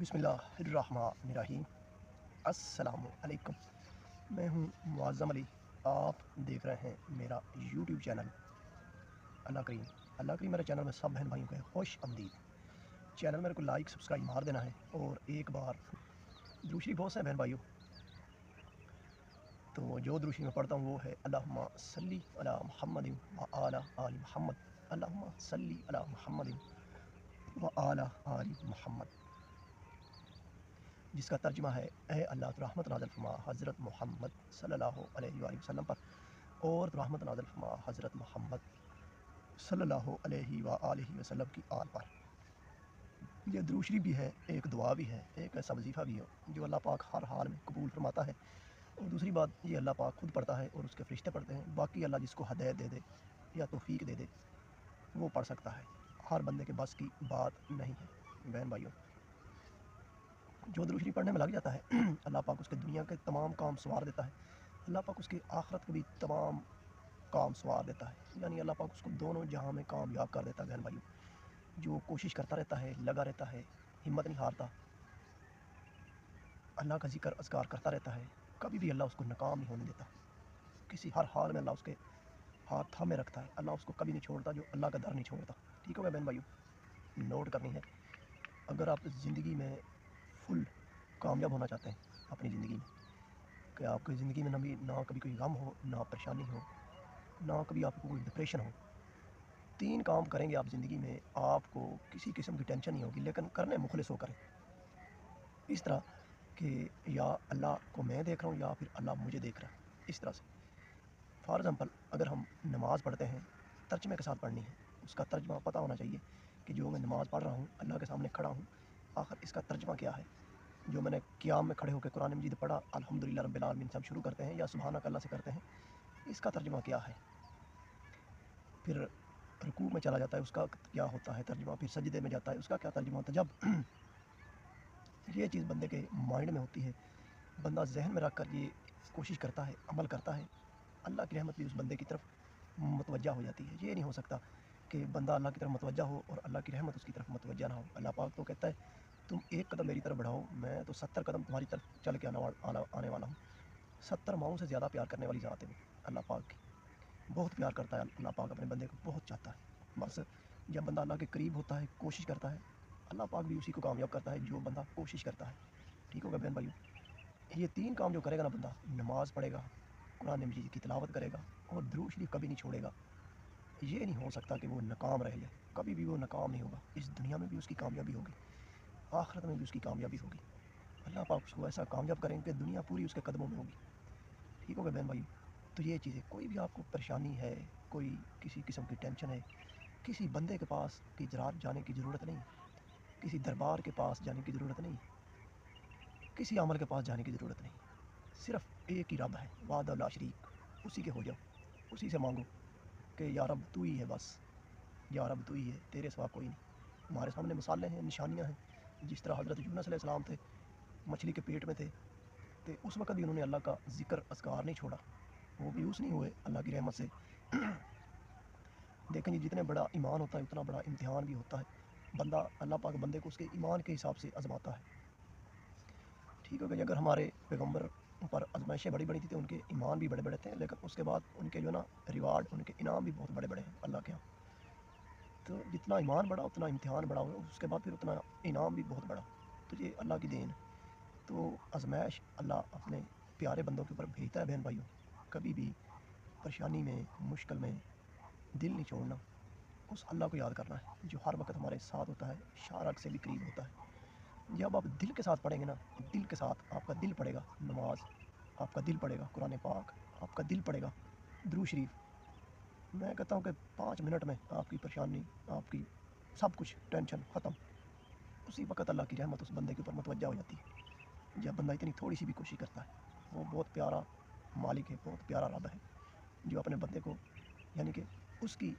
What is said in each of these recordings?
बिस्मिल्लाहिर्रहमानिर्रहीम। अस्सलाम वालेकुम। मैं हूँ मुअज़्ज़म अली। आप देख रहे हैं मेरा यूट्यूब चैनल अल्लाह करीम मेरे चैनल में सब बहन भाइयों को खुश आमदीद। चैनल मेरे को लाइक सब्सक्राइब मार देना है और एक बार दूसरी बहुत से बहन भाइयों, तो जो दूसरी में पढ़ता हूँ वो है अल्लाहुम्मा सल्ली अला मुहम्मदिन व आला आलि मुहम्मद। अल्लाहुम्मा सल्ली अला मुहम्मदिन व आला आलि मुहम्मद, जिसका तर्जुमा है ए अल्लाह तो रहमत नाज़िल फरमा हज़रत मोहम्मद सल्लल्लाहु अलैहि वसल्लम पर, और रहमत नाज़िल फरमा हज़रत मोहम्मद सल्लल्लाहु अलैहि वसल्लम की आल पर। ये दुरूद शरीफ भी है, एक दुआ भी है, एक ऐसा वजीफ़ा भी है जो अल्लाह पाक हर हाल में कबूल फरमाता है। और दूसरी बात, ये अल्लाह पाक खुद पढ़ता है और उसके फरिश्ते पढ़ते हैं। बाकी अल्लाह जिसको हदायत दे दे या तौफीक दे दे वो पढ़ सकता है। हर बंदे के बस की बात नहीं है बहन भाइयों। जो दुरूद शरीफ पढ़ने में लग जाता है अल्लाह पाक उसके दुनिया के तमाम काम सवार देता है। अल्लाह पाक उसकी आखिरत के भी तमाम काम सवार देता है, यानी अल्लाह पाक उसको दोनों जहां में कामयाब कर देता है बहन भाइयों। जो कोशिश करता रहता है, लगा रहता है, हिम्मत नहीं हारता, अल्लाह का जिक्र अज़कार करता रहता है, कभी भी अल्लाह उसको नाकाम नहीं होने देता। किसी हर हाल में अल्लाह उसके हाथ थामे रखता है। अल्लाह उसको कभी नहीं छोड़ता, जो अल्लाह का दर नहीं छोड़ता। ठीक हो गया बहन भाइयों, नोट करनी है। अगर आप ज़िंदगी में फुल कामयाब होना चाहते हैं अपनी ज़िंदगी में, कि आपकी ज़िंदगी में ना कभी कोई गम हो, ना परेशानी हो, ना कभी आपको कोई डिप्रेशन हो, 3 काम करेंगे आप ज़िंदगी में, आपको किसी किस्म की टेंशन नहीं होगी, लेकिन करने मुखलिस होकर। इस तरह कि या अल्लाह को मैं देख रहा हूँ या फिर अल्लाह मुझे देख रहा है, इस तरह से। फॉर एग्ज़ाम्पल, अगर हम नमाज़ पढ़ते हैं, तर्जमे के साथ पढ़नी है। उसका तर्जमा पता होना चाहिए कि जो मैं नमाज़ पढ़ रहा हूँ, अल्लाह के सामने खड़ा हूँ, आखिर इसका तर्जमा क्या है। जो मैंने क़ियाम में खड़े होकर कुरान मजीद पढ़ा, अल्हम्दुलिल्लाह रब्बिल आलमीन से हम शुरू करते हैं या सुभानक अल्लाह से करते हैं, इसका तर्जमा क्या है। फिर रुकू में चला जाता है, उसका क्या होता है तर्जमा। फिर सजदे में जाता है, उसका क्या तर्जमा होता है। जब ये चीज़ बंदे के माइंड में होती है, बंदा जहन में रख कर ये कोशिश करता है, अमल करता है, अल्लाह की रहमत भी उस बंदे की तरफ मुतवज्जा हो जाती है। ये नहीं हो सकता कि बंदा अल्लाह की तरफ मुतवज्जा हो और अल्लाह की रहमत उसकी तरफ मुतवज्जा ना हो। अल्लाह पाक तो कहता है तुम एक कदम मेरी तरफ बढ़ाओ, मैं तो 70 कदम तुम्हारी तरफ चल के आने वाला हूँ। 70 माओं से ज़्यादा प्यार करने वाली ज़ात है वो अल्लाह पाक की। बहुत प्यार करता है अल्लाह पाक, अपने बंदे को बहुत चाहता है। बस जब बंदा अल्लाह के करीब होता है, कोशिश करता है, अल्लाह पाक भी उसी को कामयाब करता है जो बंदा कोशिश करता है। ठीक होगा बहन भाइयों। ये 3 काम जो करेगा ना बंदा, नमाज़ पढ़ेगा, कुरान मजीद की तिलावत करेगा और दुरूद शरीफ कभी नहीं छोड़ेगा, ये नहीं हो सकता कि वो नाकाम रह जाए। कभी भी वो नाकाम नहीं होगा। इस दुनिया में भी उसकी कामयाबी होगी, आखिरत में भी उसकी कामयाबी होगी। अल्लाह पाक उसको ऐसा कामयाब करेंगे कि दुनिया पूरी उसके कदमों में होगी। ठीक हो गया बहन भाई। तो ये चीज़ें, कोई भी आपको परेशानी है, कोई किसी किस्म की टेंशन है, किसी बंदे के पास की ज़रात जाने की ज़रूरत नहीं, किसी दरबार के पास जाने की ज़रूरत नहीं, किसी अमल के पास जाने की ज़रूरत नहीं। सिर्फ़ एक ही रब है, वाहदहू ला शरीक, उसी के हो जाओ, उसी से मांगो कि या रब तू ही है, बस या रब तू ही है, तेरे सिवा कोई नहीं। हमारे सामने मिसालें हैं, निशानियाँ हैं। जिस तरह हज़रत यूनुस अलैहिस्सलाम थे, मछली के पेट में थे, तो उस वक़्त भी उन्होंने अल्लाह का ज़िक्र अज़कार नहीं छोड़ा, वो बेयूस नहीं हुए अल्लाह की रहमत से। देखें जी, जितने बड़ा ईमान होता है उतना बड़ा इम्तिहान भी होता है। बंदा, अल्लाह पाक बंदे को उसके ईमान के हिसाब से आज़माता है। ठीक हो गया। अगर हमारे पैगम्बर पर आज़माइशें बड़ी-बड़ी थी तो उनके ईमान भी बड़े-बड़े थे, लेकिन उसके बाद उनके जो ना रिवार्ड, उनके इनाम भी बहुत बड़े-बड़े हैं अल्लाह के यहाँ। तो जितना ईमान बढ़ा उतना इम्तिहान बढ़ा, उसके बाद फिर उतना इनाम भी बहुत बड़ा। तो ये अल्लाह की देन है। तो आज़माइश अल्लाह अपने प्यारे बंदों के ऊपर भेजता है बहन भाइयों। कभी भी परेशानी में, मुश्किल में दिल नहीं छोड़ना, उस अल्लाह को याद करना है जो हर वक्त हमारे साथ होता है, शारक से भी करीब होता है। जब आप दिल के साथ पढ़ेंगे ना, दिल के साथ आपका दिल पढ़ेगा नमाज, आपका दिल पढ़ेगा कुरान पाक, आपका दिल पढ़ेगा दुरूद शरीफ, मैं कहता हूँ कि 5 मिनट में आपकी परेशानी, आपकी सब कुछ टेंशन ख़त्म। उसी वक्त अल्लाह की रहमत उस बंदे के ऊपर मुतवज्जा हो जाती है जब बंदा इतनी थोड़ी सी भी कोशिश करता है। वो बहुत प्यारा मालिक है, बहुत प्यारा रब है जो अपने बंदे को, यानी कि उसकी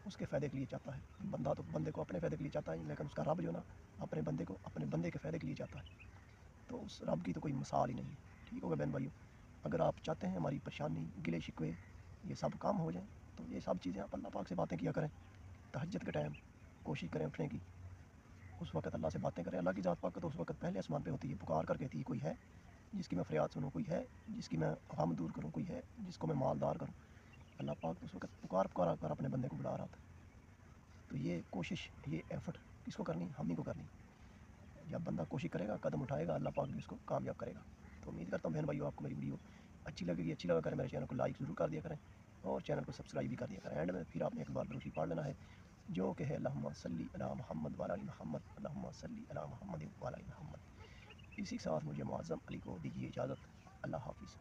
उसके फ़ायदे के लिए चाहता है। बंदा तो बंदे को अपने फ़ायदे के लिए चाहता है, लेकिन उसका रब जो ना अपने बंदे को अपने बंदे के फ़ायदे के लिए चाहता है। तो उस रब की तो कोई मिसाल ही नहीं है। ठीक होगा बहन भाइयों। अगर आप चाहते हैं हमारी परेशानी, गिले शिकवे ये सब कम हो जाएँ, तो ये सब चीज़ें आप अल्लाह पाक से बातें किया करें। तहज्जुद के टाइम कोशिश करें उठने की, اس وقت اللہ سے باتیں کرے. اللہ کی ذات پاک تو اس وقت پہلے آسمان پہ ہوتی ہے, پکار کر کہتی ہے کوئی ہے جس کی میں فریاد سنوں, کوئی ہے جس کی میں غم دور کروں, کوئی ہے جس کو میں مالدار کروں. اللہ پاک اس وقت پکار کر اپنے بندے کو بلا رہا تھا. تو یہ کوشش, یہ ایفرٹ کس کو کرنی؟ ہم ہی کو کرنی. جب بندہ کوشش کرے گا, قدم اٹھائے گا, اللہ پاک بھی اس کو کامیاب کرے گا. تو امید کرتا ہوں بہن بھائیو آپ کو میری ویڈیو اچھی لگے گی. اچھی لگا کریں میرے چینل کو لائک ضرور کر دیا کریں اور چینل کو سبسکرائب بھی کر دیا کریں. اینڈ میں پھر آپ نے ایک بار درود پڑھ لینا ہے جو کہ ہے اللہم صلی علی محمد وعلی محمد, اللہم صلی علی محمد وعلی محمد. اسی کے ساتھ مجھے معظم علی کو دیجیے اجازت. اللہ حافظ.